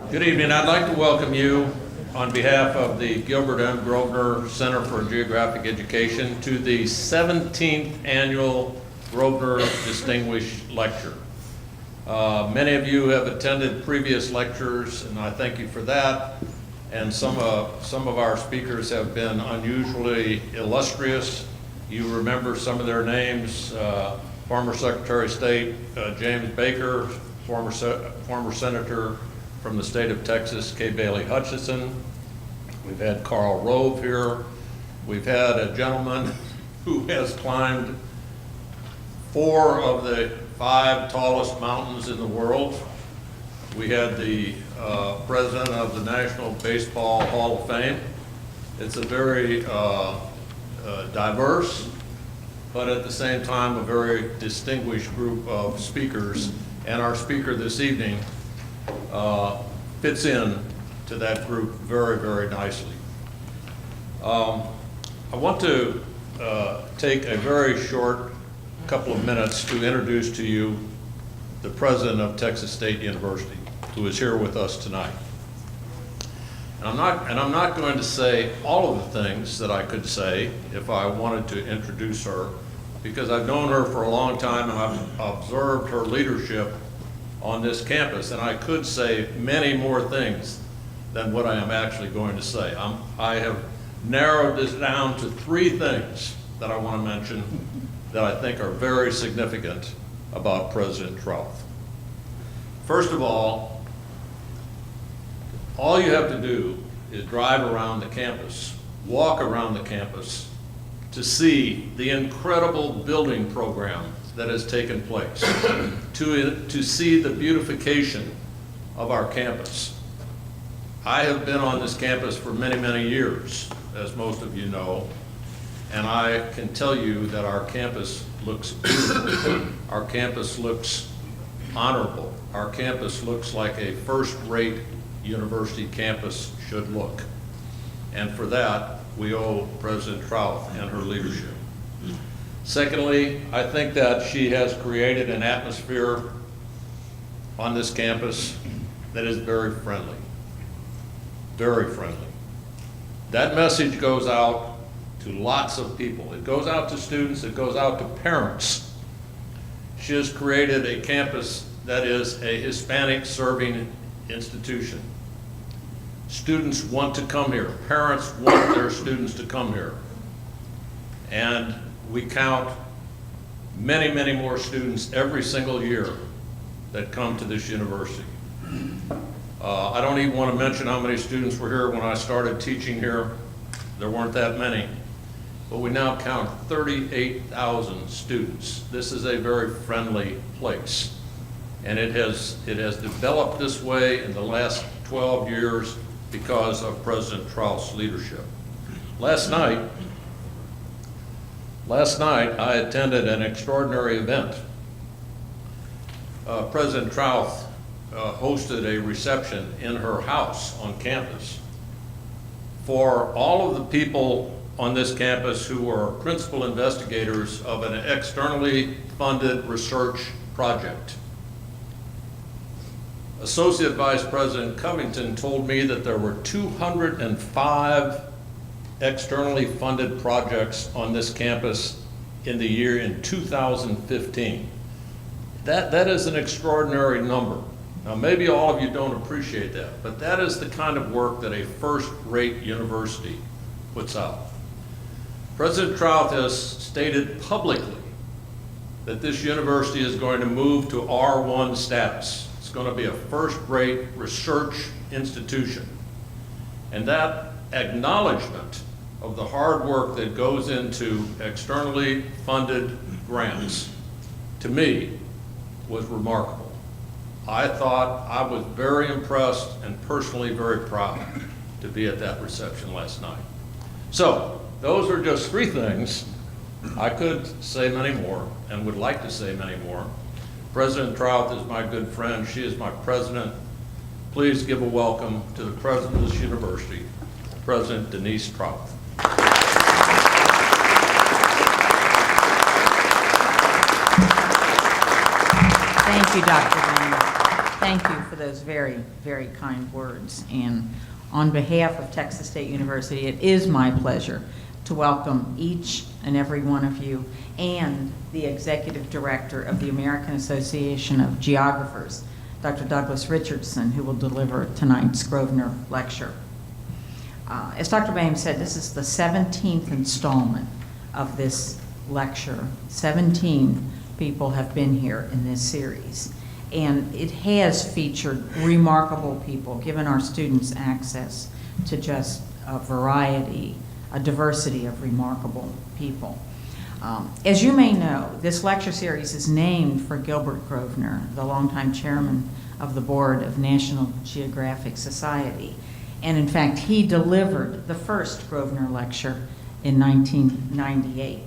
Good evening. I'd like to welcome you on behalf of the Gilbert M. Grosvenor Center for Geographic Education to the 17th Annual Grosvenor Distinguished Lecture. Many of you have attended previous lectures, and I thank you for that. And some of our speakers have been unusually illustrious. You remember some of their names: former Secretary of State James Baker, former Senator from the state of Texas, K. Bailey Hutchison. We've had Karl Rove here. We've had a gentleman who has climbed 4 of the 5 tallest mountains in the world. We had the president of the National Baseball Hall of Fame. It's a very diverse, but at the same time, a very distinguished group of speakers. And our speaker this evening fits in to that group very, very nicely. I want to take a very short couple of minutes to introduce to you the president of Texas State University, who is here with us tonight. And I'm not going to say all of the things that I could say if I wanted to introduce her, because I've known her for a long time and I've observed her leadership on this campus, and I could say many more things than what I am actually going to say. I have narrowed this down to 3 things that I want to mention that I think are very significant about President Trouth. First of all you have to do is drive around the campus, walk around the campus, to see the incredible building program that has taken place, to see the beautification of our campus. I have been on this campus for many, many years, as most of you know, and I can tell you that our campus looks beautiful. Our campus looks honorable. Our campus looks like a first-rate university campus should look. And for that, we owe President Trouth and her leadership. Secondly, I think that she has created an atmosphere on this campus that is very friendly, very friendly. That message goes out to lots of people. It goes out to students, it goes out to parents. She has created a campus that is a Hispanic serving institution. Students want to come here. Parents want their students to come here. And we count many, many more students every single year that come to this university. I don't even want to mention how many students were here when I started teaching here. There weren't that many. But we now count 38,000 students. This is a very friendly place. And it has developed this way in the last 12 years because of President Trouth's leadership. Last night I attended an extraordinary event. President Trouth hosted a reception in her house on campus for all of the people on this campus who are principal investigators of an externally funded research project. Associate Vice President Covington told me that there were 205 externally funded projects on this campus in 2015. That is an extraordinary number. Now, maybe all of you don't appreciate that, but that is the kind of work that a first-rate university puts out. President Trouth has stated publicly that this university is going to move to R1 status. It's going to be a first-rate research institution. And that acknowledgement of the hard work that goes into externally funded grants, to me, was remarkable. I thought I was very impressed and personally very proud to be at that reception last night. So, those are just 3 things. I could say many more and would like to say many more. President Trouth is my good friend. She is my president. Please give a welcome to the president of this university, President Denise Trouth. Thank you, Dr. Green. Thank you for those very, very kind words. And on behalf of Texas State University, it is my pleasure to welcome each and every one of you and the Executive Director of the American Association of Geographers, Dr. Douglas Richardson, who will deliver tonight's Grosvenor lecture. As Dr. Boehm said, this is the 17th installment of this lecture. 17 people have been here in this series. And it has featured remarkable people, given our students access to just a variety, a diversity of remarkable people. As you may know, this lecture series is named for Gilbert Grosvenor, the longtime chairman of the board of National Geographic Society. And in fact, he delivered the first Grosvenor lecture in 1998.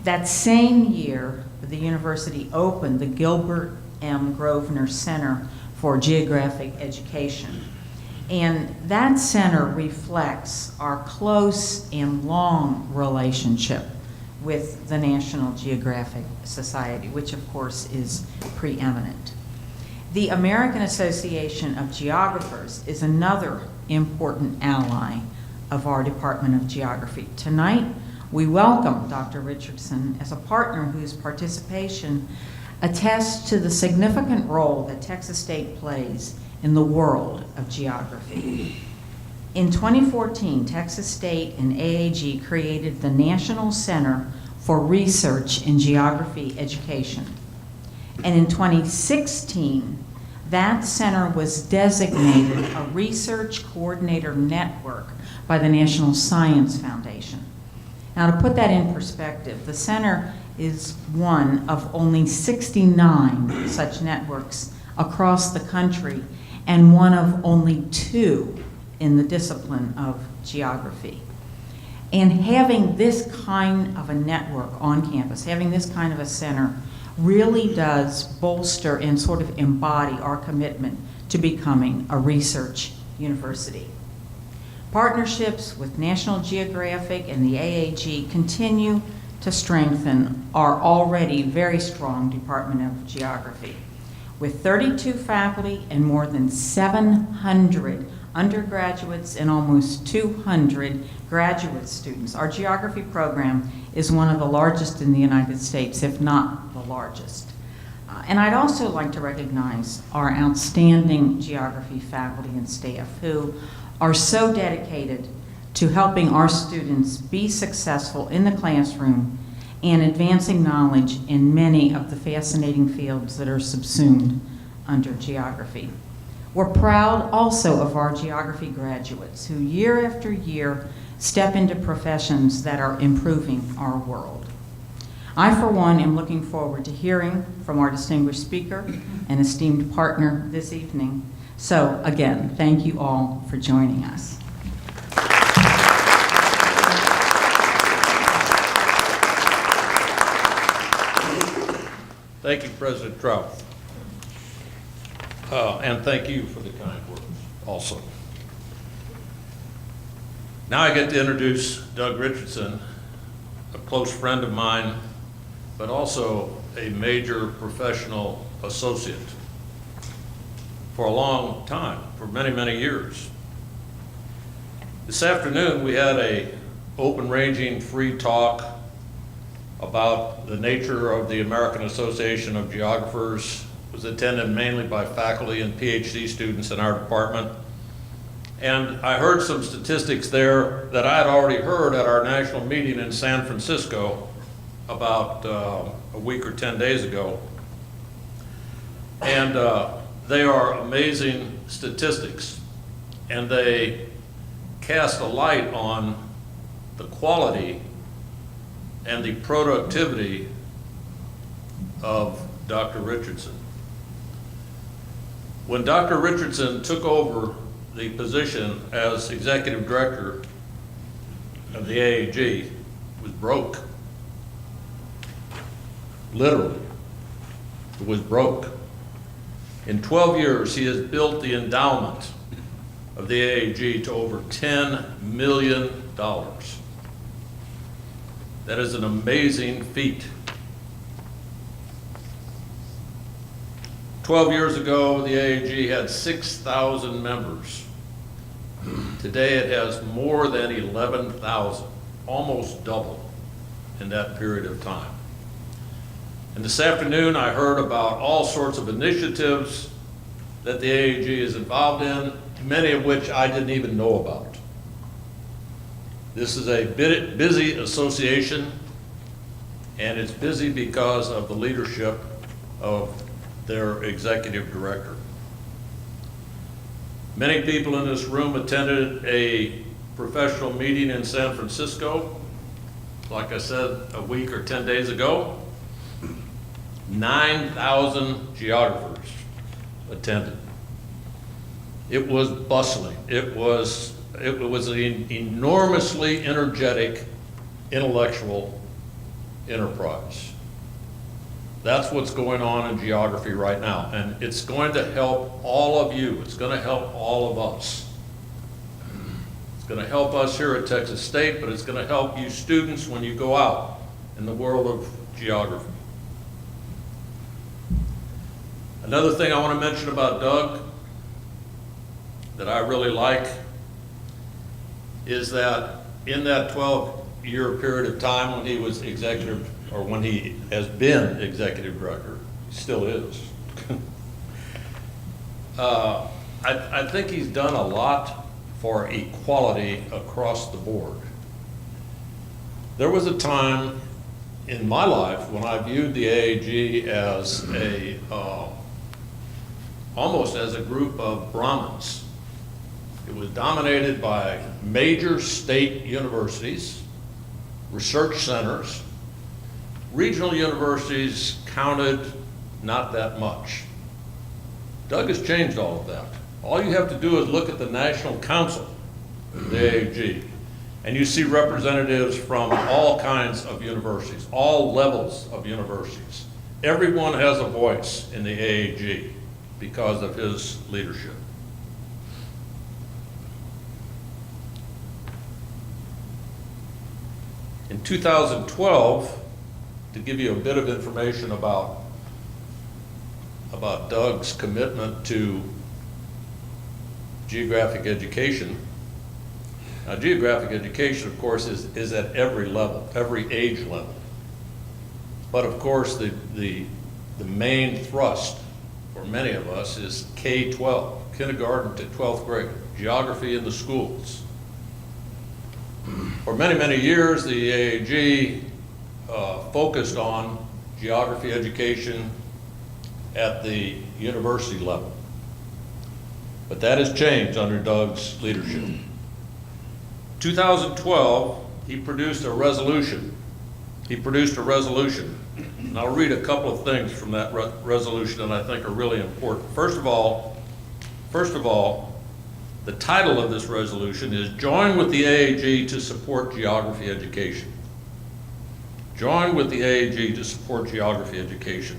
That same year, the university opened the Gilbert M. Grosvenor Center for Geographic Education. And that center reflects our close and long relationship with the National Geographic Society, which of course is preeminent. The American Association of Geographers is another important ally of our Department of Geography. Tonight, we welcome Dr. Richardson as a partner whose participation attests to the significant role that Texas State plays in the world of geography. In 2014, Texas State and AAG created the National Center for Research in Geography Education. And in 2016, that center was designated a research coordinator network by the National Science Foundation. Now, to put that in perspective, the center is one of only 69 such networks across the country and one of only 2 in the discipline of geography. And having this kind of a network on campus, having this kind of a center, really does bolster and sort of embody our commitment to becoming a research university. Partnerships with National Geographic and the AAG continue to strengthen our already very strong Department of Geography. With 32 faculty and more than 700 undergraduates and almost 200 graduate students, our geography program is one of the largest in the United States, if not the largest. And I'd also like to recognize our outstanding geography faculty and staff who are so dedicated to helping our students be successful in the classroom and advancing knowledge in many of the fascinating fields that are subsumed under geography. We're proud also of our geography graduates who year after year step into professions that are improving our world. I, for one, am looking forward to hearing from our distinguished speaker and esteemed partner this evening. So again, thank you all for joining us. Thank you, President Trout. And thank you for the kind words also. Now I get to introduce Doug Richardson, a close friend of mine, but also a major professional associate for a long time, for many, many years. This afternoon we had a open-ranging, free talk about the nature of the American Association of Geographers. It was attended mainly by faculty and PhD students in our department. And I heard some statistics there that I had already heard at our national meeting in San Francisco about a week or 10 days ago. And they are amazing statistics, and they cast a light on the quality and the productivity of Dr. Richardson. When Dr. Richardson took over the position as executive director of the AAG, he was broke. Literally, it was broke. In 12 years, he has built the endowment of the AAG to over $10 million. That is an amazing feat. 12 years ago, the AAG had 6,000 members. Today it has more than 11,000, almost double in that period of time. And this afternoon I heard about all sorts of initiatives that the AAG is involved in, many of which I didn't even know about. This is a busy association, and it's busy because of the leadership of their executive director. Many people in this room attended a professional meeting in San Francisco, like I said, a week or 10 days ago. 9,000 geographers attended. It was bustling. It was an enormously energetic intellectual enterprise. That's what's going on in geography right now, and it's going to help all of you. It's going to help all of us. It's going to help us here at Texas State, but it's going to help you students when you go out in the world of geography. Another thing I want to mention about Doug that I really like is that in that 12-year period of time when he was executive, or when he has been executive director, he still is. I think he's done a lot for equality across the board. There was a time in my life when I viewed the AAG as almost as a group of Brahmins. It was dominated by major state universities, research centers. Regional universities counted not that much. Doug has changed all of that. All you have to do is look at the National Council, the AAG, and you see representatives from all kinds of universities, all levels of universities. Everyone has a voice in the AAG because of his leadership. In 2012, to give you a bit of information about Doug's commitment to geographic education. Now, geographic education, of course, is at every level, every age level. But of course, the main thrust for many of us is K-12, kindergarten to 12th grade, geography in the schools. For many, many years, the AAG focused on geography education at the university level. But that has changed under Doug's leadership. 2012, he produced a resolution. And I'll read a couple of things from that resolution that I think are really important. First of all, the title of this resolution is Join with the AAG to Support Geography Education. Join with the AAG to support geography education.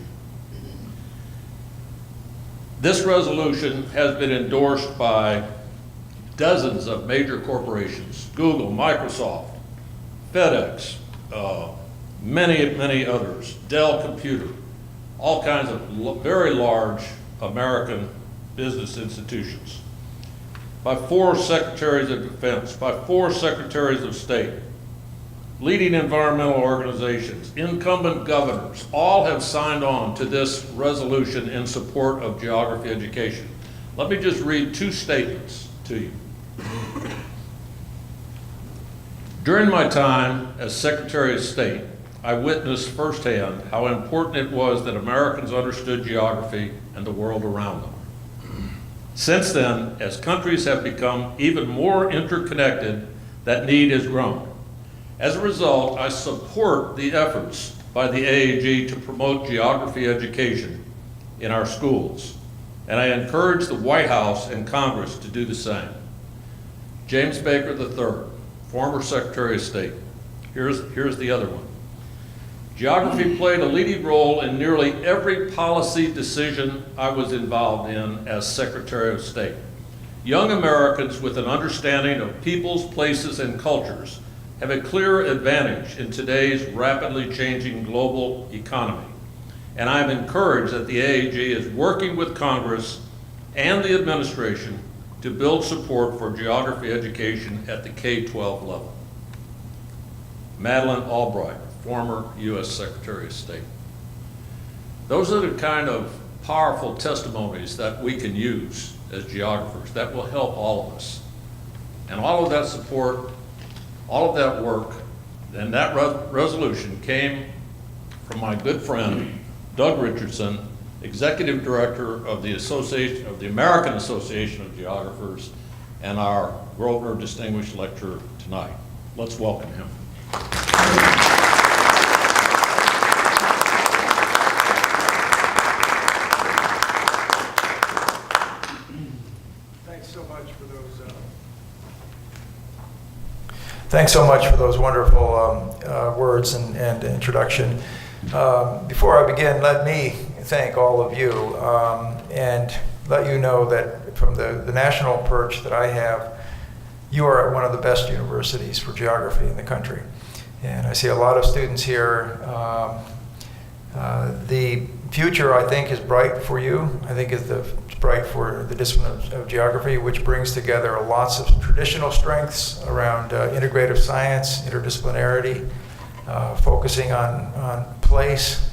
This resolution has been endorsed by dozens of major corporations, Google, Microsoft, FedEx, many others, Dell Computer, all kinds of very large American business institutions, by 4 secretaries of defense, by 4 secretaries of state, leading environmental organizations, incumbent governors, all have signed on to this resolution in support of geography education. Let me just read 2 statements to you. During my time as Secretary of State, I witnessed firsthand how important it was that Americans understood geography and the world around them. Since then, as countries have become even more interconnected, that need has grown. As a result, I support the efforts by the AAG to promote geography education in our schools, and I encourage the White House and Congress to do the same. James Baker III, former Secretary of State. Here's the other one. Geography played a leading role in nearly every policy decision I was involved in as Secretary of State. Young Americans with an understanding of peoples, places, and cultures have a clear advantage in today's rapidly changing global economy. and I'm encouraged that the AAG is working with Congress and the administration to build support for geography education at the K-12 level. Madeleine Albright, former U.S. Secretary of State. Those are the kind of powerful testimonies that we can use as geographers that will help all of us. And all of that support, all of that work, and that resolution came from my good friend, Doug Richardson, Executive Director of the American Association of Geographers, and our Grosvenor Distinguished Lecturer tonight. Let's welcome him. Thanks so much for those wonderful words and introduction. Before I begin, let me thank all of you and let you know that from the national perch that I have, you are at one of the best universities for geography in the country. And I see a lot of students here. The future, I think, is bright for you. I think it's bright for the discipline of geography, which brings together lots of traditional strengths around integrative science, interdisciplinarity, focusing on place,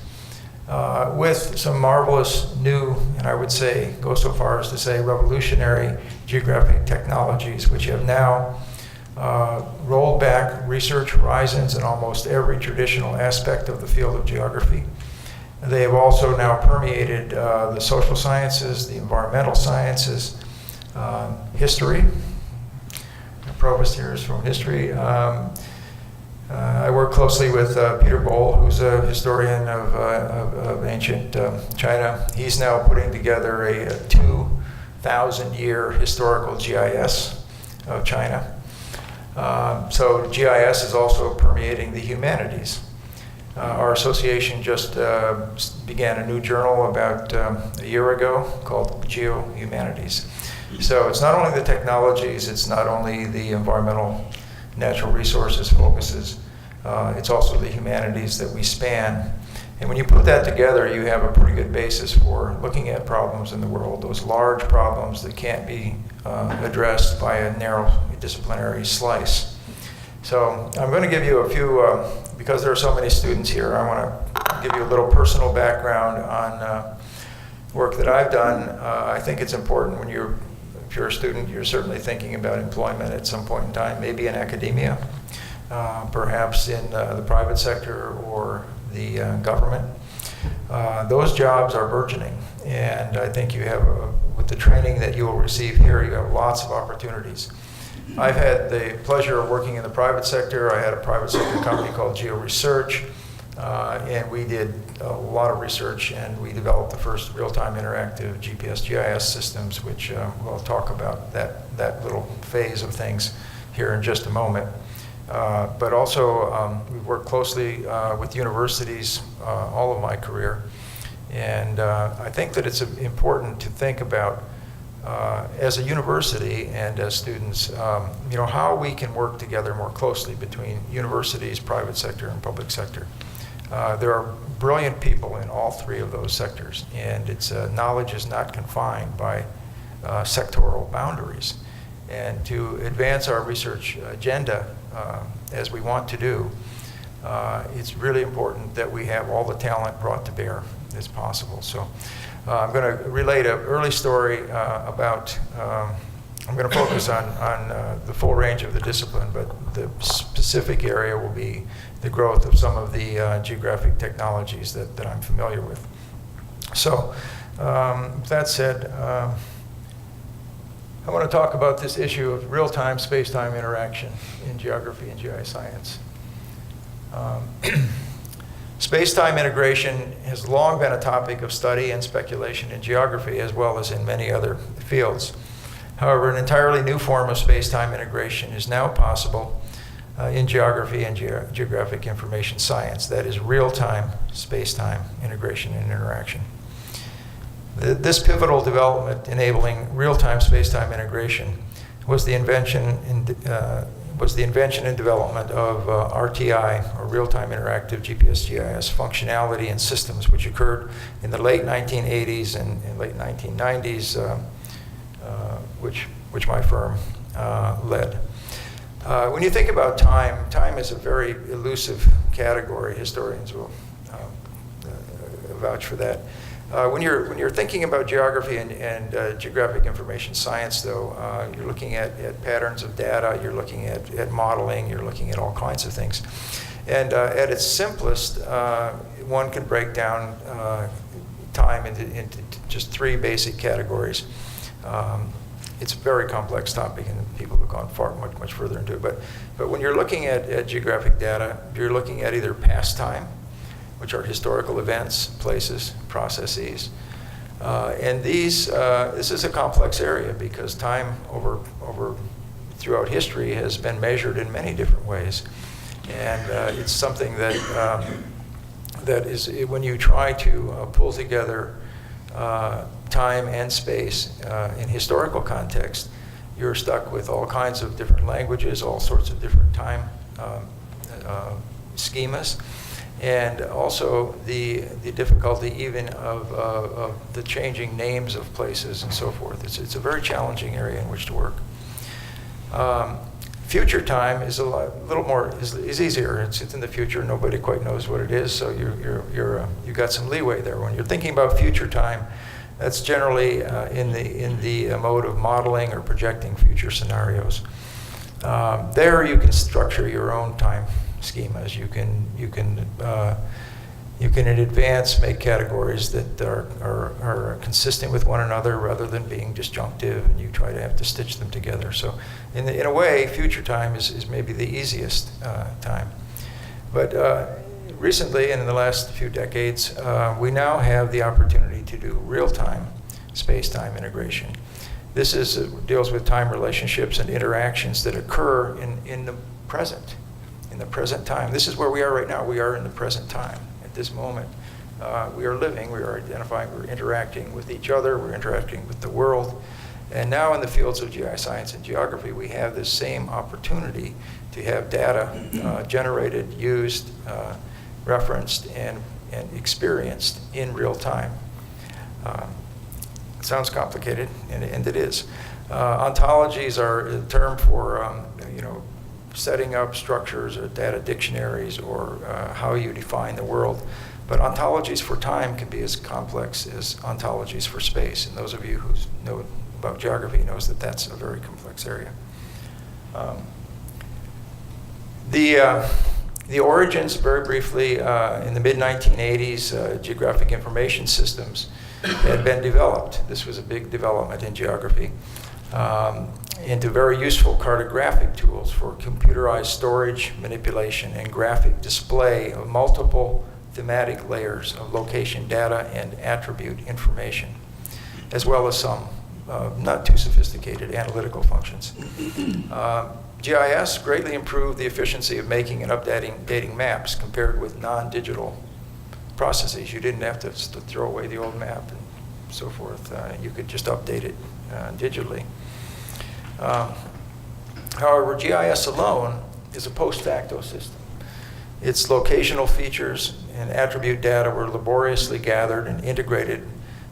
with some marvelous new, and I would say, go so far as to say, revolutionary geographic technologies, which have now rolled back research horizons in almost every traditional aspect of the field of geography. They have also now permeated the social sciences, the environmental sciences, history. The provost here is from history. I work closely with Peter Bohl, who's a historian of ancient China. He's now putting together a 2,000-year historical GIS of China. So GIS is also permeating the humanities. Our association just began a new journal about a year ago called Geohumanities. So it's not only the technologies, it's not only the environmental natural resources focuses, it's also the humanities that we span. And when you put that together, you have a pretty good basis for looking at problems in the world, those large problems that can't be addressed by a narrow disciplinary slice. So I'm going to give you a few, because there are so many students here, I want to give you a little personal background on work that I've done. I think it's important when if you're a student, you're certainly thinking about employment at some point in time, maybe in academia, perhaps in the private sector or the government. Those jobs are burgeoning, and I think you have, with the training that you will receive here, you have lots of opportunities. I've had the pleasure of working in the private sector. I had a private sector company called Georesearch, and we did a lot of research, and we developed the first real-time interactive GPS GIS systems, which we'll talk about that little phase of things here in just a moment. But also, we've worked closely with universities all of my career, and I think that it's important to think about as a university and as students, how we can work together more closely between universities, private sector, and public sector. There are brilliant people in all three of those sectors, and knowledge is not confined by sectoral boundaries. And to advance our research agenda, as we want to do, it's really important that we have all the talent brought to bear as possible. So I'm going to relate an early story about, I'm going to focus on the full range of the discipline, but the specific area will be the growth of some of the geographic technologies that I'm familiar with. So with that said, I want to talk about this issue of real-time space-time interaction in geography and GI science. Space-time integration has long been a topic of study and speculation in geography as well as in many other fields. However, an entirely new form of space-time integration is now possible in geography and geographic information science. That is real-time space-time integration and interaction. This pivotal development enabling real-time space-time integration was the invention was the invention and development of RTI, or Real-Time Interactive GPS GIS functionality and systems, which occurred in the late 1980s and late 1990s, which my firm led. When you think about time, time is a very elusive category. Historians will vouch for that. When you're thinking about geography and geographic information science, though, you're looking at patterns of data, you're looking at modeling, you're looking at all kinds of things. And at its simplest, one can break down time into just three basic categories. It's a very complex topic, and people have gone much further into it. But when you're looking at geographic data, you're looking at either past time, which are historical events, places, processes. And this is a complex area because time throughout history has been measured in many different ways. And it's something that is, when you try to pull together time and space in historical context, you're stuck with all kinds of different languages, all sorts of different time schemas. And also the difficulty even of the changing names of places and so forth. It's a very challenging area in which to work. Future time is little more is easier. It's in the future. Nobody quite knows what it is, so you got some leeway there. When you're thinking about future time, that's generally in the mode of modeling or projecting future scenarios. There you can structure your own time schemas. You can in advance make categories that are consistent with one another rather than being disjunctive, and you try to have to stitch them together. So in a way, future time is maybe the easiest time. But recently, and in the last few decades, we now have the opportunity to do real-time space-time integration. This deals with time relationships and interactions that occur in the present. In the present time. This is where we are right now. We are in the present time. At this moment, we are living, we are identifying, we're interacting with each other, we're interacting with the world. And now in the fields of GI science and geography, we have this same opportunity to have data generated, used, referenced, and experienced in real time. It sounds complicated, and it is. Ontologies are a term for, setting up structures or data dictionaries or how you define the world. But ontologies for time can be as complex as ontologies for space. And those of you who know about geography knows that that's a very complex area. The origins, very briefly, in the mid-1980s, geographic information systems had been developed. This was a big development in geography. Into very useful cartographic tools for computerized storage, manipulation, and graphic display of multiple thematic layers of location data and attribute information, as well as some not too sophisticated analytical functions. GIS greatly improved the efficiency of making and updating maps compared with non-digital processes. You didn't have to throw away the old map and so forth. You could just update it digitally. However, GIS alone is a post facto system. Its locational features and attribute data were laboriously gathered and integrated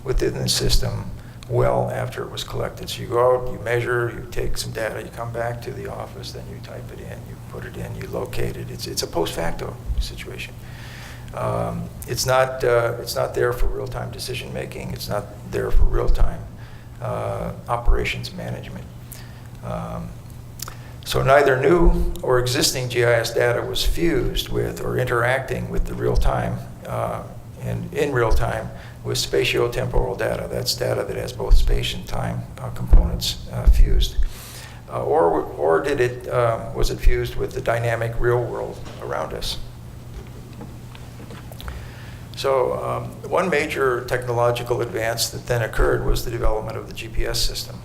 within the system well after it was collected. So you go out, you measure, you take some data, you come back to the office, then you type it in, you put it in, you locate it. It's a post facto situation. It's not there for real-time decision making. It's not there for real-time operations management. So neither new or existing GIS data was fused with or interacting with the real-time and in real time with spatiotemporal data. That's data that has both space and time components fused. Or was it fused with the dynamic real world around us? So one major technological advance that then occurred was the development of the GPS system.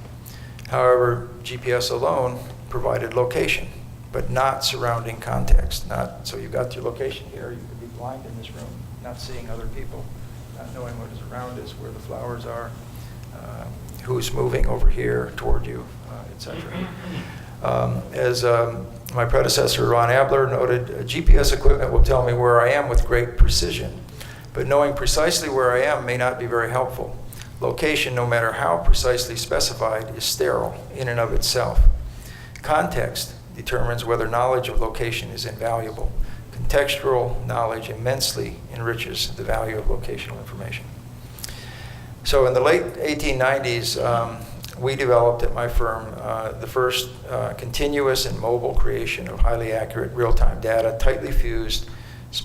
However, GPS alone provided location, but not surrounding context. So you got your location here, you could be blind in this room, not seeing other people, not knowing what is around us, where the flowers are, who's moving over here toward you, etc. As my predecessor, Ron Abler, noted, GPS equipment will tell me where I am with great precision, but knowing precisely where I am may not be very helpful. Location, no matter how precisely specified, is sterile in and of itself. Context determines whether knowledge of location is invaluable. Contextual knowledge immensely enriches the value of locational information. So in the late 1890s, we developed at my firm the first continuous and mobile creation of highly accurate real-time data, tightly fused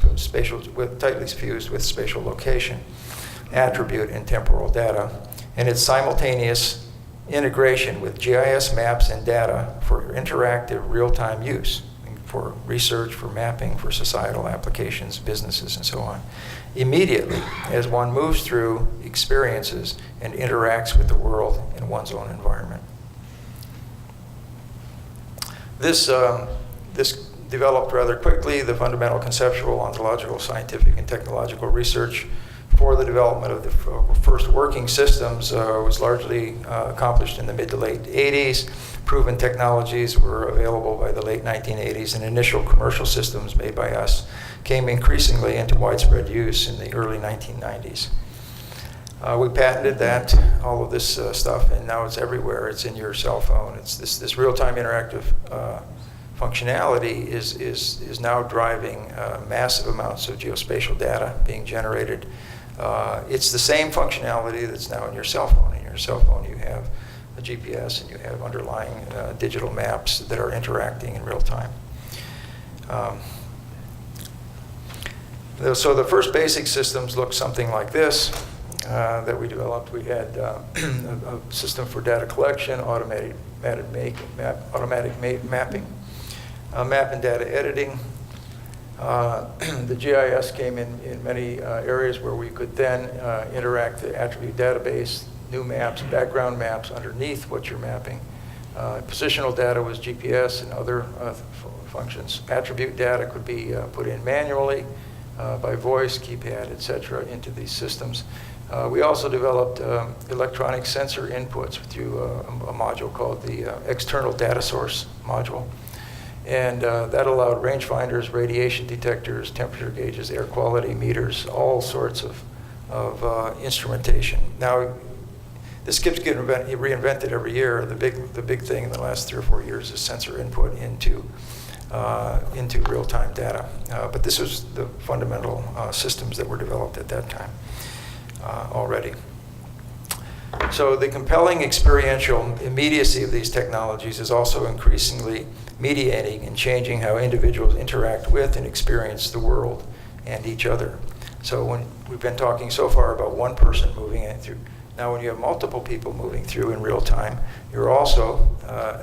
with spatial location, attribute, and temporal data, and its simultaneous integration with GIS maps and data for interactive real-time use, for research, for mapping, for societal applications, businesses, and so on, immediately as one moves through, experiences, and interacts with the world in one's own environment. This developed rather quickly. The fundamental conceptual, ontological, scientific, and technological research for the development of the first working systems was largely accomplished in the mid to late 80s. Proven technologies were available by the late 1980s, and initial commercial systems made by us came increasingly into widespread use in the early 1990s. We patented that, all of this stuff, and now it's everywhere. It's in your cell phone. It's this real-time interactive functionality is now driving massive amounts of geospatial data being generated. It's the same functionality that's now in your cell phone. In your cell phone, you have a GPS and you have underlying digital maps that are interacting in real time. So the first basic systems look something like this that we developed. We had a system for data collection, automatic mapping, map and data editing. The GIS came in many areas where we could then interact the attribute database, new maps, background maps underneath what you're mapping. Positional data was GPS and other functions. Attribute data could be put in manually by voice, keypad, etc. into these systems. We also developed electronic sensor inputs through a module called the external data source module. And that allowed rangefinders, radiation detectors, temperature gauges, air quality meters, all sorts of instrumentation. Now, this keeps getting reinvented every year. The big thing in the last 3 or 4 years is sensor input into real-time data. But this was the fundamental systems that were developed at that time already. So the compelling experiential immediacy of these technologies is also increasingly mediating and changing how individuals interact with and experience the world and each other. So when we've been talking so far about one person moving in through, now when you have multiple people moving through in real time, you're also,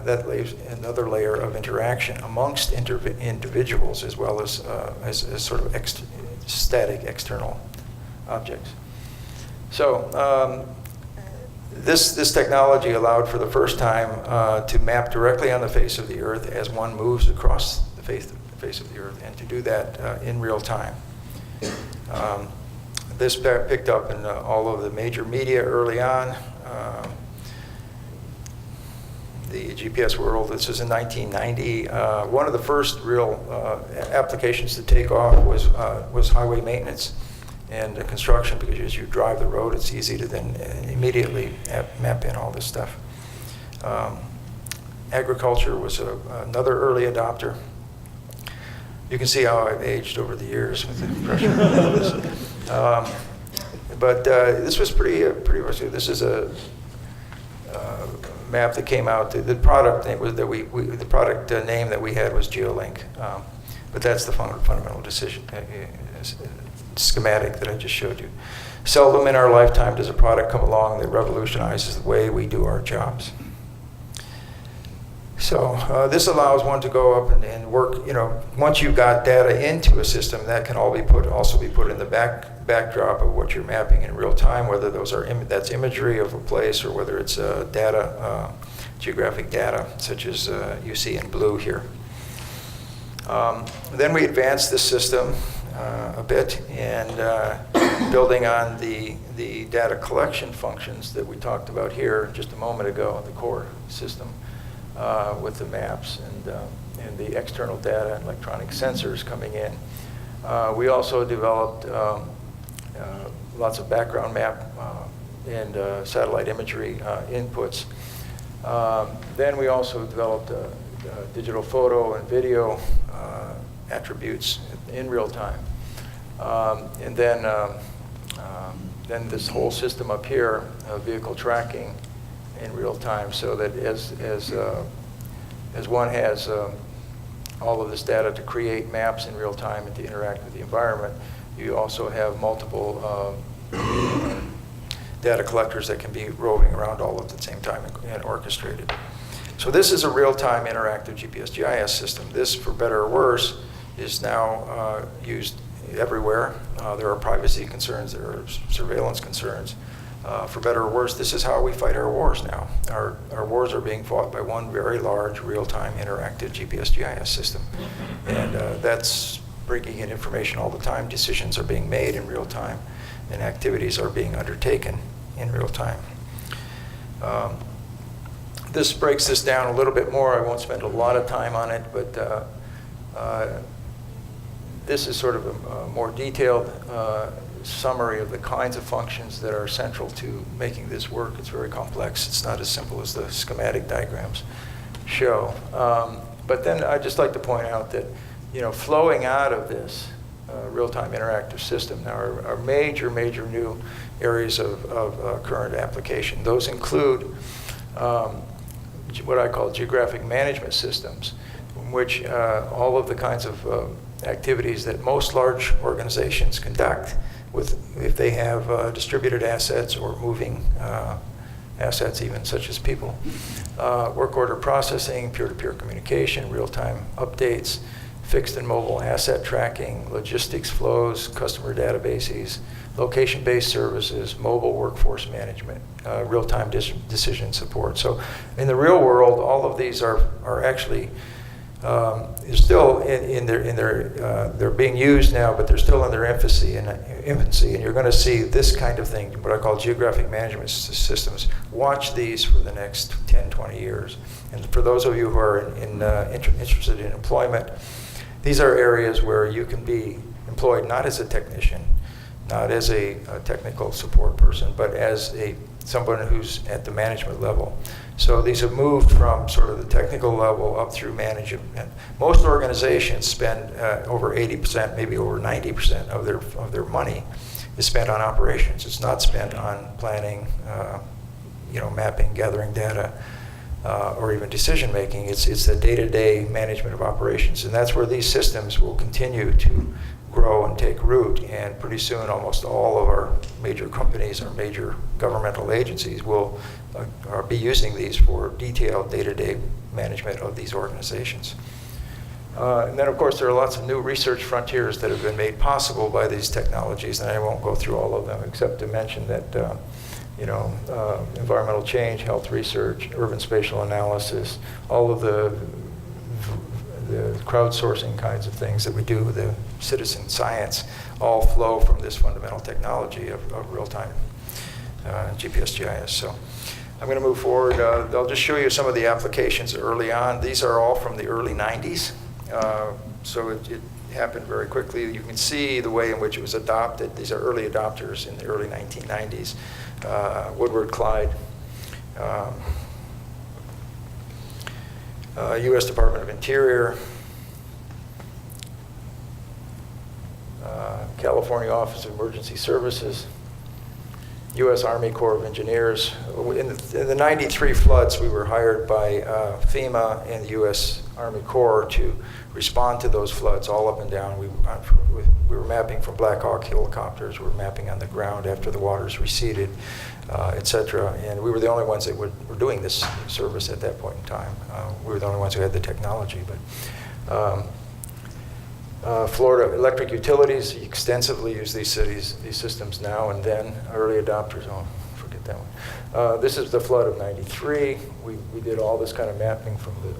that leaves another layer of interaction amongst individuals as well as sort of static external objects. So this technology allowed for the first time to map directly on the face of the Earth as one moves across the face of the Earth, and to do that in real time. This picked up in all of the major media early on. The GPS world, this was in 1990. One of the first real applications to take off was highway maintenance and construction, because as you drive the road, it's easy to then immediately map in all this stuff. Agriculture was another early adopter. You can see how I've aged over the years with the pressure. But this was pretty much. This is a map that came out. The product name was the product name that we had was GeoLink, but that's the fundamental decision. Schematic that I just showed you. Seldom in our lifetime does a product come along that revolutionizes the way we do our jobs. So this allows one to go up and work. Once you've got data into a system, that can also be put in the backdrop of what you're mapping in real time, whether that's imagery of a place or whether it's data, geographic data, such as you see in blue here. Then we advanced this system a bit, and building on the data collection functions that we talked about here just a moment ago, the core system, with the maps and the external data and electronic sensors coming in. We also developed lots of background map and satellite imagery inputs. Then we also developed digital photo and video attributes in real time. And then this whole system up here, vehicle tracking in real time, so that as one has all of this data to create maps in real time and to interact with the environment, you also have multiple data collectors that can be roving around all at the same time and orchestrated. So this is a real-time interactive GPS GIS system. This, for better or worse, is now used everywhere. There are privacy concerns, there are surveillance concerns. For better or worse, this is how we fight our wars now. Our wars are being fought by one very large, real-time interactive GPS GIS system. And that's bringing in information all the time. Decisions are being made in real time, and activities are being undertaken in real time. This breaks this down a little bit more. I won't spend a lot of time on it, but this is sort of a more detailed summary of the kinds of functions that are central to making this work. It's very complex. It's not as simple as the schematic diagrams show. But then I'd just like to point out that, flowing out of this real-time interactive system now are major new areas of current application. Those include what I call geographic management systems, in which all of the kinds of activities that most large organizations conduct if they have distributed assets or moving assets even, such as people. Work order processing, peer-to-peer communication, real-time updates, fixed and mobile asset tracking, logistics flows, customer databases, location-based services, mobile workforce management, real-time decision support. So in the real world, all of these are actually still they're being used now, but they're still in their infancy, and you're going to see this kind of thing, what I call geographic management systems. Watch these for the next 10, 20 years. And for those of you who are interested in employment, these are areas where you can be employed not as a technician, not as a technical support person, but as someone who's at the management level. So these have moved from sort of the technical level up through management. Most organizations spend over 80%, maybe over 90% of their money is spent on operations. It's not spent on planning, mapping, gathering data, or even decision making. It's the day-to-day management of operations, and that's where these systems will continue to grow and take root. And pretty soon, almost all of our major companies, our major governmental agencies will be using these for detailed day-to-day management of these organizations. And then, of course, there are lots of new research frontiers that have been made possible by these technologies, and I won't go through all of them except to mention that environmental change, health research, urban spatial analysis, all of the crowdsourcing kinds of things that we do, the citizen science, all flow from this fundamental technology of real-time GPS GIS. So I'm going to move forward. I'll just show you some of the applications early on. These are all from the early 90s. So it happened very quickly. You can see the way in which it was adopted. These are early adopters in the early 1990s. Woodward Clyde, U.S. Department of Interior, California Office of Emergency Services, U.S. Army Corps of Engineers. In the 93 floods, we were hired by FEMA and the U.S. Army Corps to respond to those floods all up and down. We were mapping from Black Hawk helicopters. We were mapping on the ground after the waters receded, et cetera. And we were the only ones that were doing this service at that point in time. We were the only ones who had the technology. But Florida Electric Utilities extensively use these systems now and then. Early adopters, forget that one. This is the flood of '93. We did all this kind of mapping from the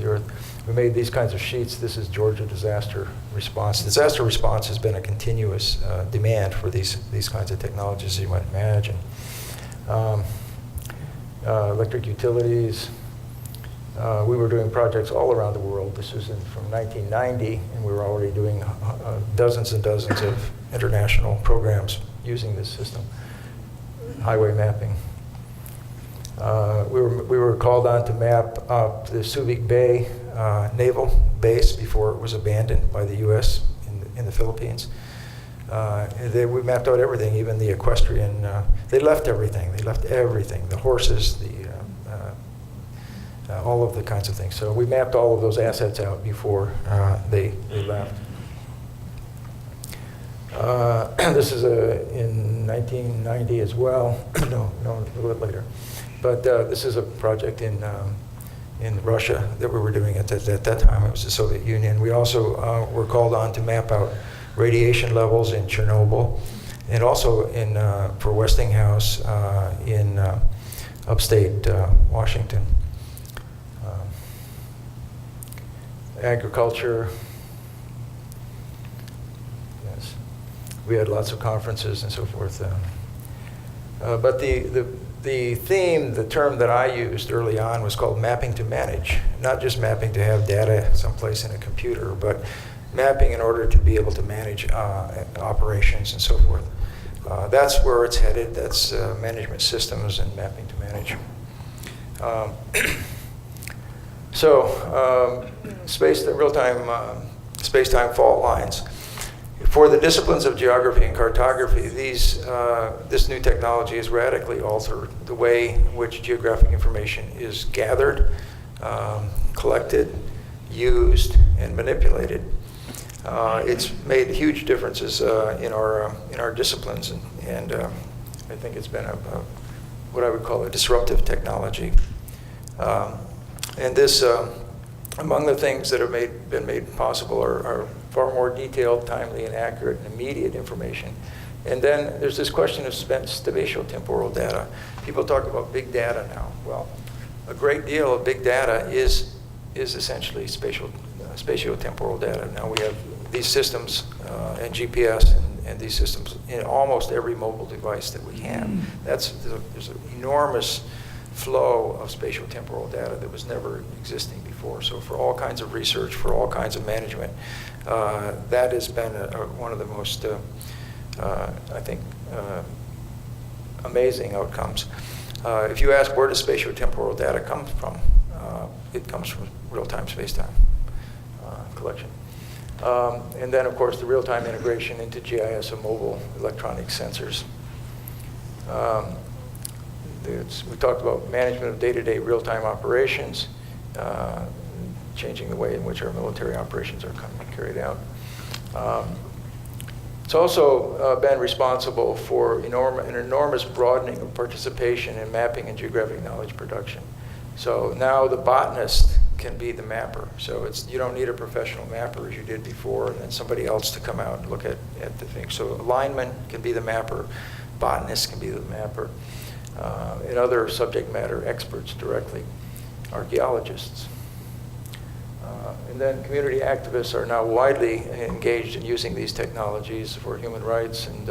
earth. We made these kinds of sheets. This is Georgia disaster response. Disaster response has been a continuous demand for these kinds of technologies, as you might imagine. Electric utilities, We were doing projects all around the world. This was from 1990, and we were already doing dozens and dozens of international programs using this system, highway mapping. We were called on to map up the Subic Bay naval base before it was abandoned by the U.S. in the Philippines. We mapped out everything, even the equestrian. They left everything. They left everything, the horses, all of the kinds of things. So we mapped all of those assets out before they left. This is in 1990 as well. no, a little bit later. But this is a project in Russia that we were doing at that time. It was the Soviet Union. We also were called on to map out radiation levels in Chernobyl, and also for Westinghouse in upstate Washington. Agriculture. Yes, we had lots of conferences and so forth. But the theme, the term that I used early on was called mapping to manage. Not just mapping to have data someplace in a computer, but mapping in order to be able to manage operations and so forth. That's where it's headed. That's management systems and mapping to manage. Real-time space-time fault lines. For the disciplines of geography and cartography, this new technology has radically altered the way in which geographic information is gathered, collected, used, and manipulated. It's made huge differences in our disciplines, and I think it's been what I would call a disruptive technology. And this, among the things that have been made possible are far more detailed, timely, and accurate, and immediate information. And then there's this question of spatiotemporal data. People talk about big data now. Well, a great deal of big data is essentially spatiotemporal data. Now we have these systems and GPS and these systems in almost every mobile device that we have. There's an enormous flow of spatiotemporal data that was never existing before. So for all kinds of research, for all kinds of management, that has been one of the most, I think, amazing outcomes. If you ask where does spatiotemporal data come from, it comes from real-time space-time collection. And then, of course, the real-time integration into GIS of mobile electronic sensors. We talked about management of day-to-day real-time operations, changing the way in which our military operations are carried out. It's also been responsible for an enormous broadening of participation in mapping and geographic knowledge production. So now the botanist can be the mapper. So you don't need a professional mapper as you did before, and then somebody else to come out and look at the thing. So a lineman can be the mapper, botanists can be the mapper, and other subject matter experts directly, archaeologists. And then community activists are now widely engaged in using these technologies for human rights, and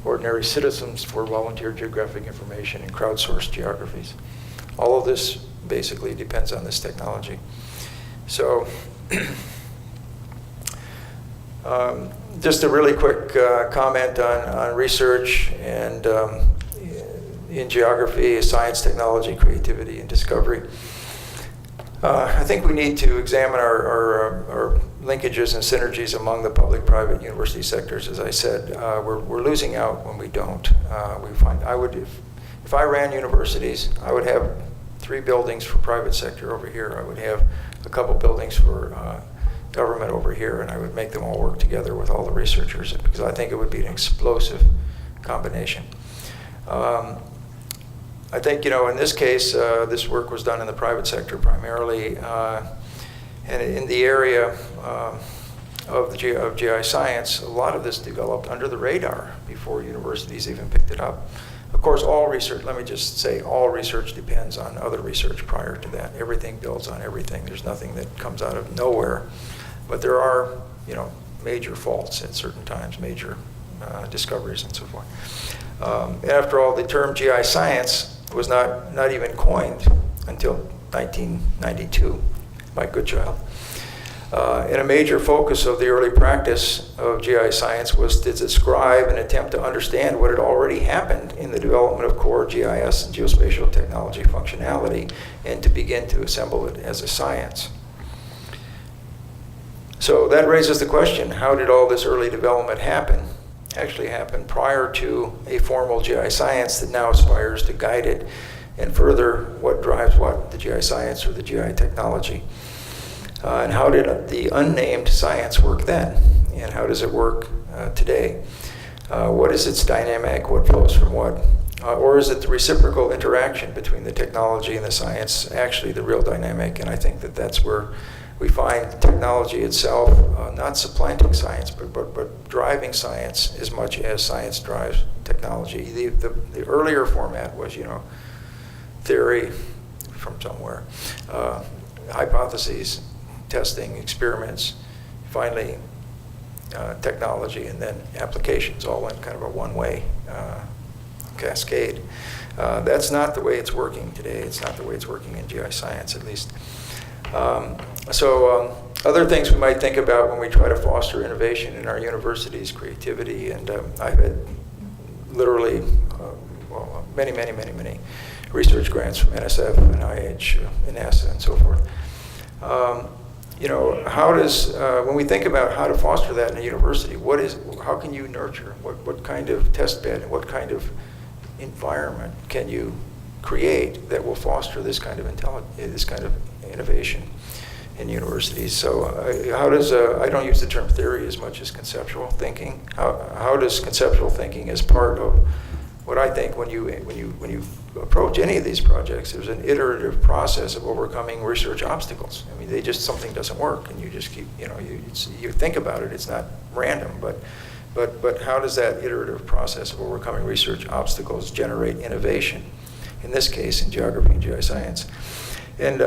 ordinary citizens for volunteer geographic information and crowdsourced geographies. All of this basically depends on this technology. So just a really quick comment on research and in geography, science, technology, creativity, and discovery. I think we need to examine our linkages and synergies among the public-private university sectors. As I said, we're losing out when we don't. If I ran universities, I would have 3 buildings for private sector over here. I would have a couple buildings for government over here, and I would make them all work together with all the researchers, because I think it would be an explosive combination. I think, in this case, this work was done in the private sector primarily, and in the area of GI science, a lot of this developed under the radar before universities even picked it up. Of course, all research, let me just say, all research depends on other research prior to that. Everything builds on everything. There's nothing that comes out of nowhere. But there are, major faults at certain times, major discoveries and so forth. After all, the term GI science was not even coined until 1992, Mike Goodchild. And a major focus of the early practice of GI science was to describe and attempt to understand what had already happened in the development of core GIS and geospatial technology functionality, and to begin to assemble it as a science. So that raises the question, how did all this early development actually happen prior to a formal GI science that now aspires to guide it? And further, what drives what, the GI science or the GI technology? And how did the unnamed science work then? And how does it work today? What is its dynamic? What flows from what? Or is it the reciprocal interaction between the technology and the science actually the real dynamic? And I think that that's where we find technology itself not supplanting science, but driving science as much as science drives technology. The earlier format was, theory from somewhere, hypotheses, testing, experiments, finally technology, and then applications, all in kind of a one-way cascade. That's not the way it's working today. It's not the way it's working in GI science, at least. Other things we might think about when we try to foster innovation in our universities, creativity, and I've had literally many research grants from NSF, NIH, and NASA, and so forth. How does, when we think about how to foster that in a university, how can you nurture? What kind of test bed and what kind of environment can you create that will foster this kind of innovation in universities? So how does, I don't use the term theory as much as conceptual thinking. How does conceptual thinking as part of what I think when you approach any of these projects, there's an iterative process of overcoming research obstacles. I mean, something doesn't work, and you just keep, you think about it. It's not random, but how does that iterative process of overcoming research obstacles generate innovation? In this case, in geography and GI science. And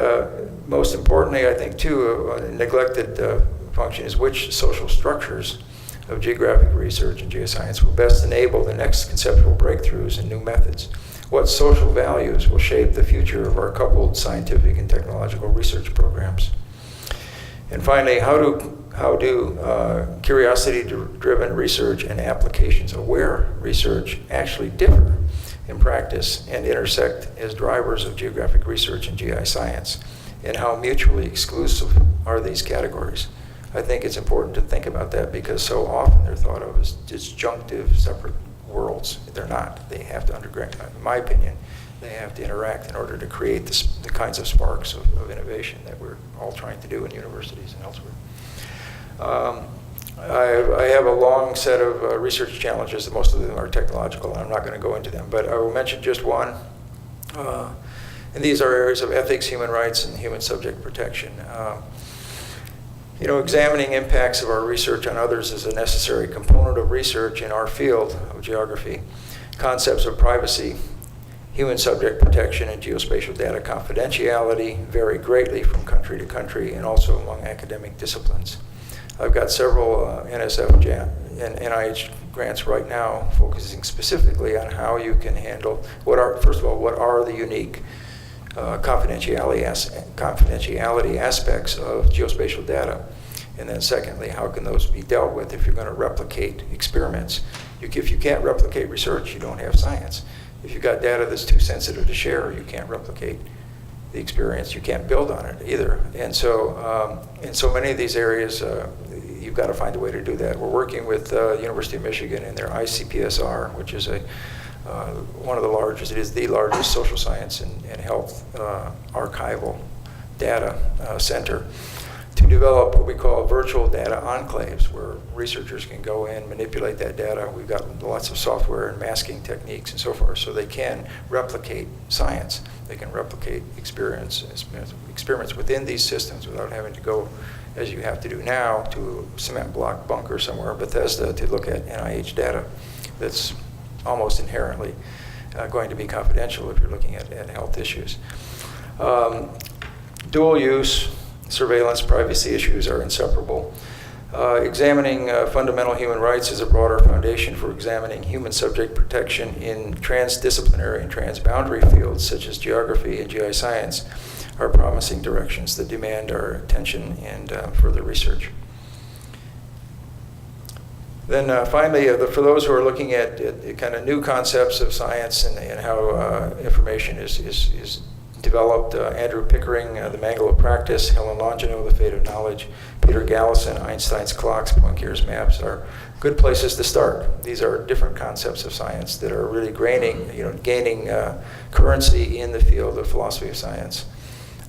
most importantly, I think too, a neglected function is which social structures of geographic research and geoscience will best enable the next conceptual breakthroughs and new methods. What social values will shape the future of our coupled scientific and technological research programs? And finally, how do curiosity-driven research and applications-aware research actually differ in practice and intersect as drivers of geographic research and GI science? And how mutually exclusive are these categories? I think it's important to think about that because so often they're thought of as disjunctive, separate worlds. They're not. They have to in my opinion, they have to interact in order to create the kinds of sparks of innovation that we're all trying to do in universities and elsewhere. I have a long set of research challenges. Most of them are technological, and I'm not going to go into them, but I will mention just one. And these are areas of ethics, human rights, and human subject protection. Examining impacts of our research on others is a necessary component of research in our field of geography. Concepts of privacy, human subject protection, and geospatial data confidentiality vary greatly from country to country and also among academic disciplines. I've got several NSF and NIH grants right now focusing specifically on how you can handle, first of all, what are the unique confidentiality aspects of geospatial data? And then secondly, how can those be dealt with if you're going to replicate experiments? If you can't replicate research, you don't have science. If you've got data that's too sensitive to share, you can't replicate the experience. You can't build on it either. And so in so many of these areas, you've got to find a way to do that. We're working with University of Michigan and their ICPSR, which is one of the largest, it is the largest social science and health archival data center, to develop what we call virtual data enclaves, where researchers can go in, manipulate that data. We've got lots of software and masking techniques and so forth, so they can replicate science. They can replicate experiments within these systems without having to go, as you have to do now, to a cement block bunker somewhere in Bethesda to look at NIH data that's almost inherently going to be confidential if you're looking at health issues. Dual use, surveillance, privacy issues are inseparable. Examining fundamental human rights is a broader foundation for examining human subject protection in transdisciplinary and transboundary fields such as geography and GI science. are promising directions that demand our attention and further research. Then finally, for those who are looking at kind of new concepts of science and how information is developed, Andrew Pickering, The Mangle of Practice, Helen Longino, The Fate of Knowledge, Peter Gallison, Einstein's Clocks, Poincare's Maps are good places to start. These are different concepts of science that are really gaining currency in the field of philosophy of science.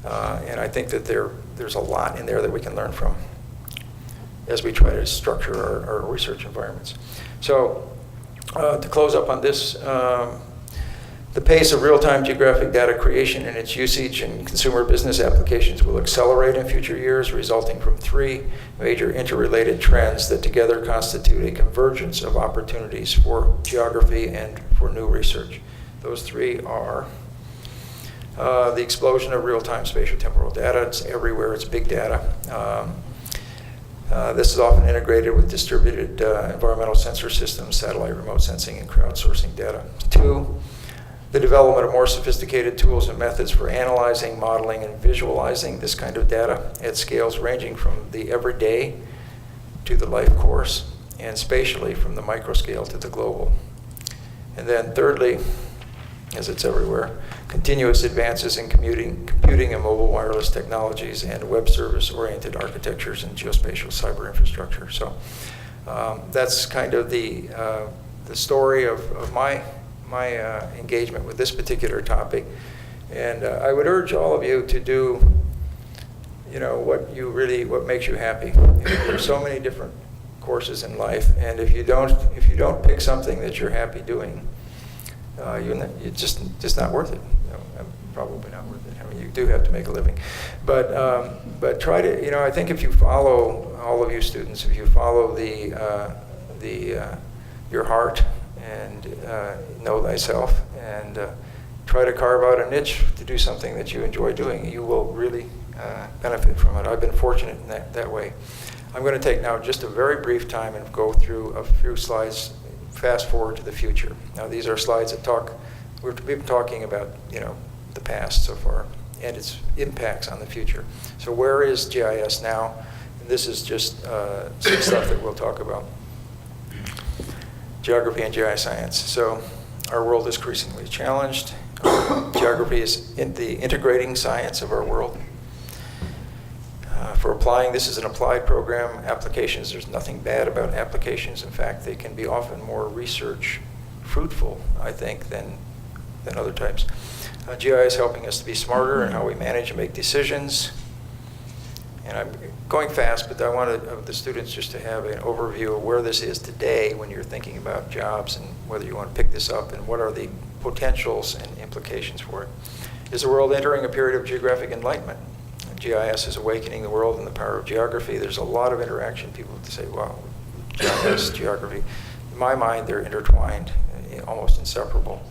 And I think that there's a lot in there that we can learn from as we try to structure our research environments. So to close up on this, the pace of real-time geographic data creation and its usage in consumer business applications will accelerate in future years, resulting from 3 major interrelated trends that together constitute a convergence of opportunities for geography and for new research. Those 3 are the explosion of real-time spatial-temporal data. It's everywhere. It's big data. This is often integrated with distributed environmental sensor systems, satellite remote sensing, and crowdsourcing data. 2, the development of more sophisticated tools and methods for analyzing, modeling, and visualizing this kind of data at scales ranging from the everyday to the life course, and spatially from the microscale to the global. And then thirdly, as it's everywhere, continuous advances in computing and mobile wireless technologies and web service-oriented architectures and geospatial cyber infrastructure. So that's kind of the story of my engagement with this particular topic. And I would urge all of you to do, what makes you happy. There's so many different courses in life, and if you don't pick something that you're happy doing, it's just not worth it. Probably not worth it. I mean, you do have to make a living, but try to. I think if you follow, all of you students, if you follow your heart and know thyself, and try to carve out a niche to do something that you enjoy doing, you will really benefit from it. I've been fortunate in that way. I'm going to take now just a very brief time and go through a few slides. Fast forward to the future. Now, these are slides that we've been talking about, the past so far and its impacts on the future. So where is GIS now? And this is just some stuff that we'll talk about. Geography and GIS science. So our world is increasingly challenged. Geography is the integrating science of our world. For applying, this is an applied program. Applications, there's nothing bad about applications. In fact, they can be often more research fruitful, I think, than other types. GIS is helping us to be smarter in how we manage and make decisions. And I'm going fast, but I wanted the students just to have an overview of where this is today when you're thinking about jobs and whether you want to pick this up and what are the potentials and implications for it. Is the world entering a period of geographic enlightenment? GIS is awakening the world and the power of geography. There's a lot of interaction. People have to say, wow, GIS, geography. In my mind, they're intertwined, almost inseparable.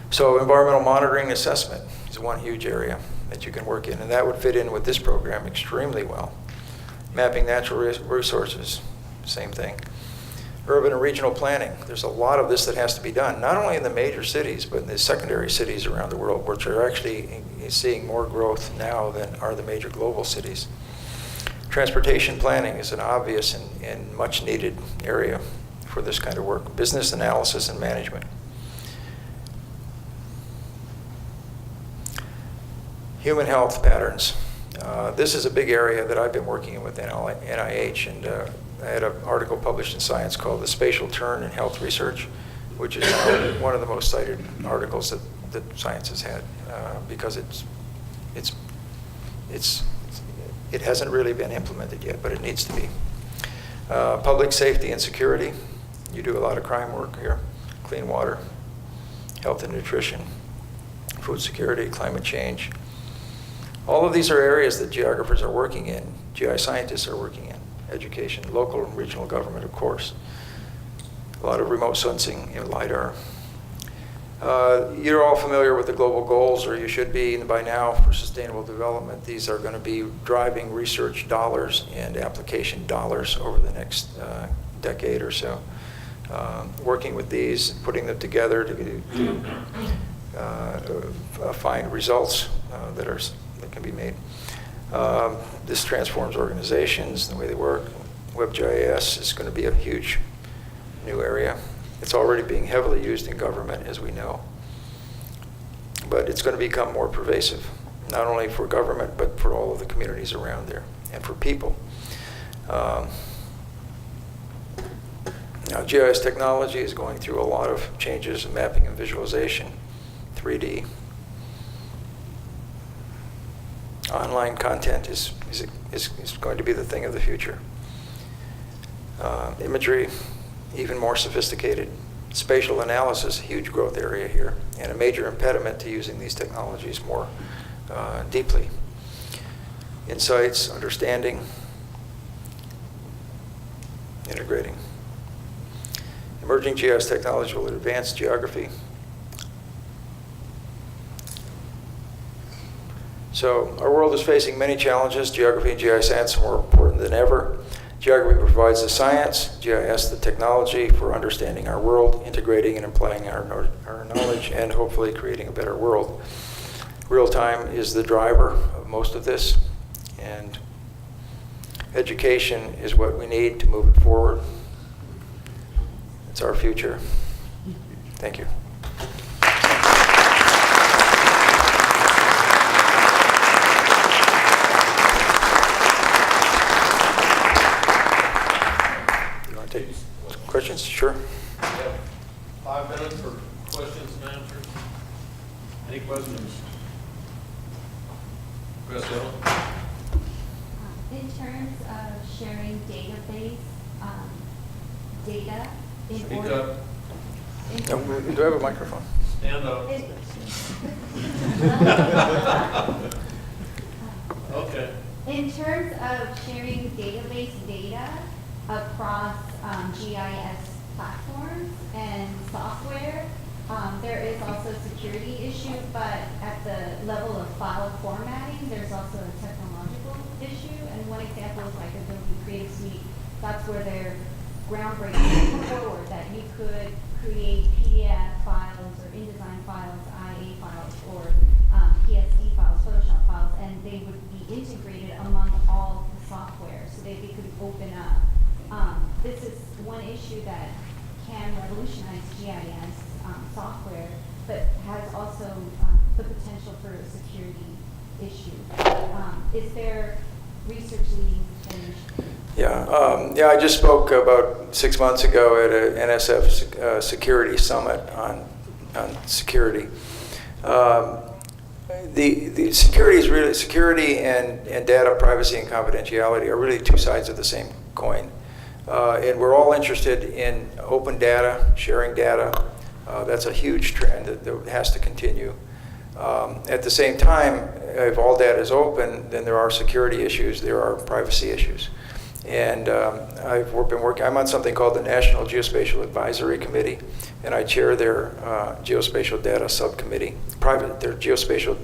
So environmental monitoring assessment is one huge area that you can work in, and that would fit in with this program extremely well. Mapping natural resources, same thing. Urban and regional planning, there's a lot of this that has to be done, not only in the major cities, but in the secondary cities around the world, which are actually seeing more growth now than are the major global cities. Transportation planning is an obvious and much needed area for this kind of work. Business analysis and management. Human health patterns. This is a big area that I've been working in with NIH, and I had an article published in Science called The Spatial Turn in Health Research, which is one of the most cited articles that Science has had, because it hasn't really been implemented yet, but it needs to be. Public safety and security. You do a lot of crime work here. Clean water, health and nutrition, food security, climate change. All of these are areas that geographers are working in, GI scientists are working in. Education, local and regional government, of course. A lot of remote sensing, LiDAR. You're all familiar with the global goals, or you should be by now, for sustainable development. These are going to be driving research dollars and application dollars over the next decade or so. Working with these, putting them together to find results that can be made. This transforms organizations, the way they work. WebGIS is going to be a huge new area. It's already being heavily used in government, as we know. But it's going to become more pervasive, not only for government, but for all of the communities around there and for people. Now, GIS technology is going through a lot of changes in mapping and visualization, 3D. Online content is going to be the thing of the future. Imagery, even more sophisticated. Spatial analysis, a huge growth area here, and a major impediment to using these technologies more deeply. Insights, understanding, integrating. Emerging GIS technology will advance geography. So our world is facing many challenges. Geography and GIS science are more important than ever. Geography provides the science, GIS the technology for understanding our world, integrating and applying our knowledge, and hopefully creating a better world. Real time is the driver of most of this, and education is what we need to move it forward. It's our future. Thank you. Take questions? Sure. We have 5 minutes for questions and answers. Any questions? Graciela? In terms of sharing database data in Speak order... up. Do I have a microphone? Stand up. Okay. In terms of sharing database data across GIS platforms and software, there is also a security issue, but at the level of file formatting, there's also a technological issue. And one example is like Adobe Creative Suite. That's where they're groundbreaking forward, that you could create PDF files or InDesign files, IA files, or PSD files, Photoshop files, and they would be integrated among all the software so they could open up. This is one issue that can revolutionize GIS software, but has also the potential for a security issue. Is there research leading finished? Yeah, I just spoke about 6 months ago at an NSF security summit on security. The security is really, security and data privacy and confidentiality are really two sides of the same coin. And we're all interested in open data, sharing data. That's a huge trend that has to continue. At the same time, if all data is open, then there are security issues, there are privacy issues. And I've been working, I'm on something called the National Geospatial Advisory Committee, and I chair their Geospatial Data Subcommittee, their Geospatial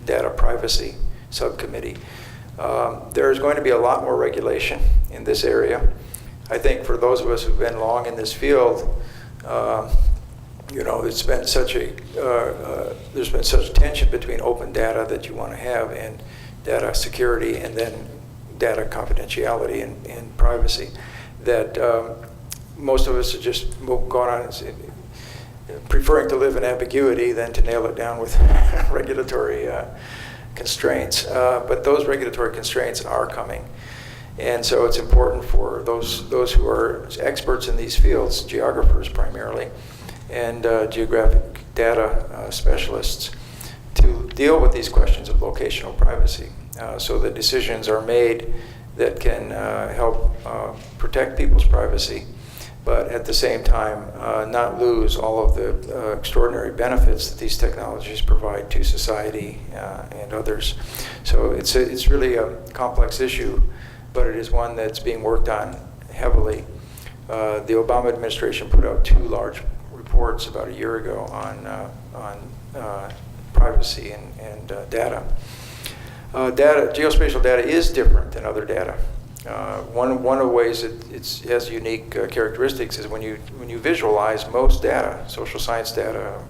Data Privacy Subcommittee. There's going to be a lot more regulation in this area. I think for those of us who've been long in this field, it's been such there's been such tension between open data that you want to have and data security and then data confidentiality and privacy that most of us have just gone on preferring to live in ambiguity than to nail it down with regulatory constraints. But those regulatory constraints are coming. And so it's important for those who are experts in these fields, geographers primarily, and geographic data specialists, to deal with these questions of locational privacy so that decisions are made that can help protect people's privacy, but at the same time not lose all of the extraordinary benefits that these technologies provide to society and others. So it's really a complex issue, but it is one that's being worked on heavily. The Obama administration put out 2 large reports about a year ago on privacy and data. Geospatial data is different than other data. One of the ways it has unique characteristics is when you visualize most data, social science data,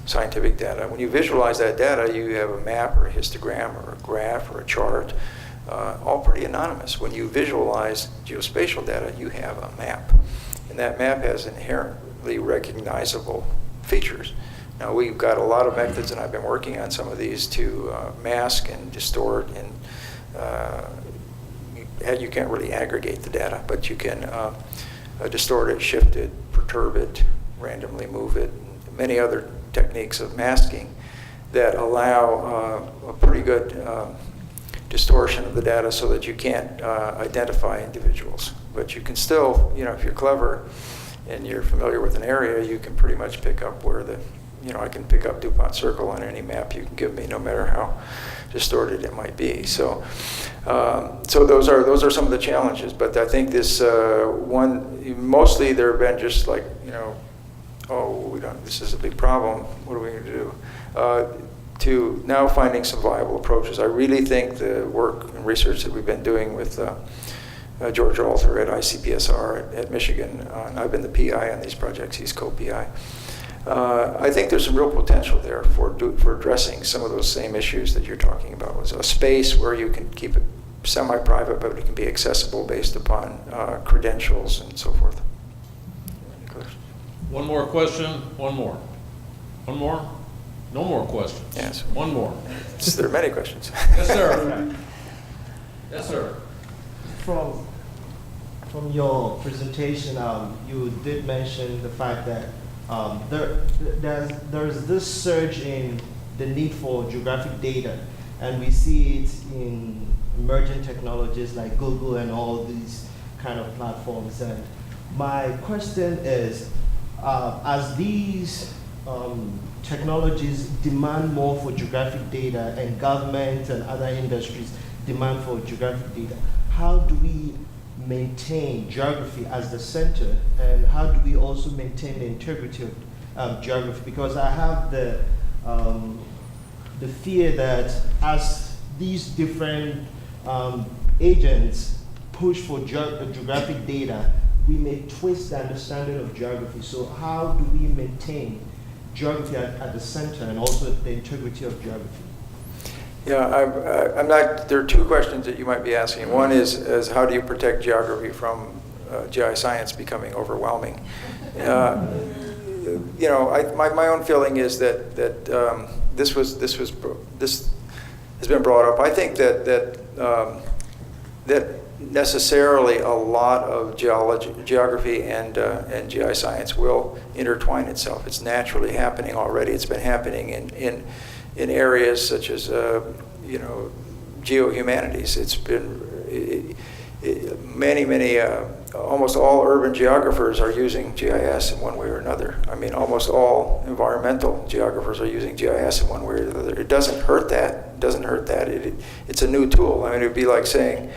scientific data. When you visualize that data, you have a map or a histogram or a graph or a chart, all pretty anonymous. When you visualize geospatial data, you have a map. And that map has inherently recognizable features. Now, we've got a lot of methods, and I've been working on some of these to mask and distort, and you can't really aggregate the data, but you can distort it, shift it, perturb it, randomly move it, and many other techniques of masking that allow a pretty good distortion of the data so that you can't identify individuals. But you can still, if you're clever and you're familiar with an area, you can pretty much pick up where I can pick up DuPont Circle on any map you can give me, no matter how distorted it might be. So those are some of the challenges. But I think this mostly there have been just like, this is a big problem. What are we going to do? To now finding some viable approaches. I really think the work and research that we've been doing with George Alter at ICPSR at Michigan, I've been the PI on these projects, he's co-PI. I think there's some real potential there for addressing some of those same issues that you're talking about. It's a space where you can keep it semi-private, but it can be accessible based upon credentials and so forth. One more question, one more. One more? No more questions? Yes. One more. There are many questions. Yes, sir. Yes, sir. From your presentation, you did mention the fact that there's this surge in the need for geographic data, and we see it in emerging technologies like Google and all these kind of platforms. And my question is, as these technologies demand more for geographic data, and government and other industries demand for geographic data, how do we maintain geography as the center, and how do we also maintain the integrity of geography? Because I have the fear that as these different agents push for geographic data, we may twist the understanding of geography. So how do we maintain geography at the center and also the integrity of geography? Yeah, I'm not. There are two questions that you might be asking. One is how do you protect geography from GI science becoming overwhelming? My own feeling is that this has been brought up. I think that necessarily a lot of geography and GI science will intertwine itself. It's naturally happening already. It's been happening in areas such as geohumanities. It's been many almost all urban geographers are using GIS in one way or another. I mean, almost all environmental geographers are using GIS in one way or the other. It doesn't hurt that. It's a new tool. I mean, it would be like saying,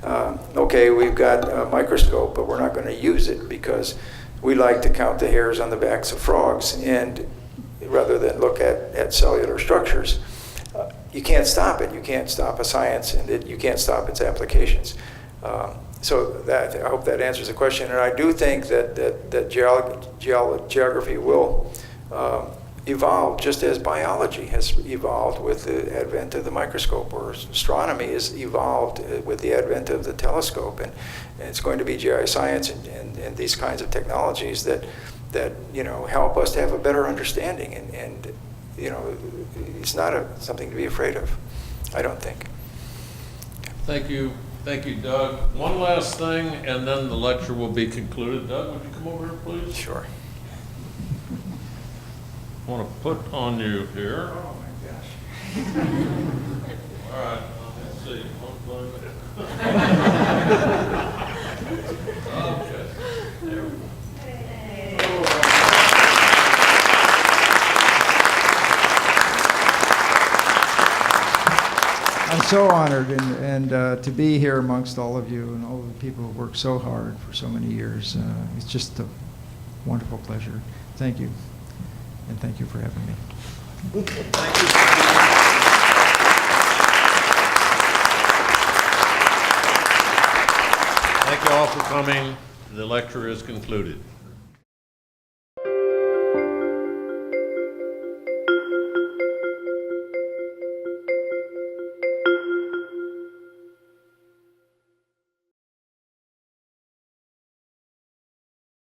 okay, we've got a microscope, but we're not going to use it because we like to count the hairs on the backs of frogs, and rather than look at cellular structures. You can't stop it. You can't stop a science, and you can't stop its applications. So I hope that answers the question. And I do think that geography will evolve just as biology has evolved with the advent of the microscope, or astronomy has evolved with the advent of the telescope. And it's going to be GI science and these kinds of technologies that help us to have a better understanding. And it's not something to be afraid of, I don't think. Thank you, Doug. One last thing, and then the lecture will be concluded. Doug, would you come over here, please? Sure. I want to put on you here. Oh my gosh. All right, let's see. Okay. There we go. I'm so honored and to be here amongst all of you and all of the people who worked so hard for so many years. It's just a wonderful pleasure. Thank you. And thank you for having me. Thank you. Thank you all for coming. The lecture is concluded.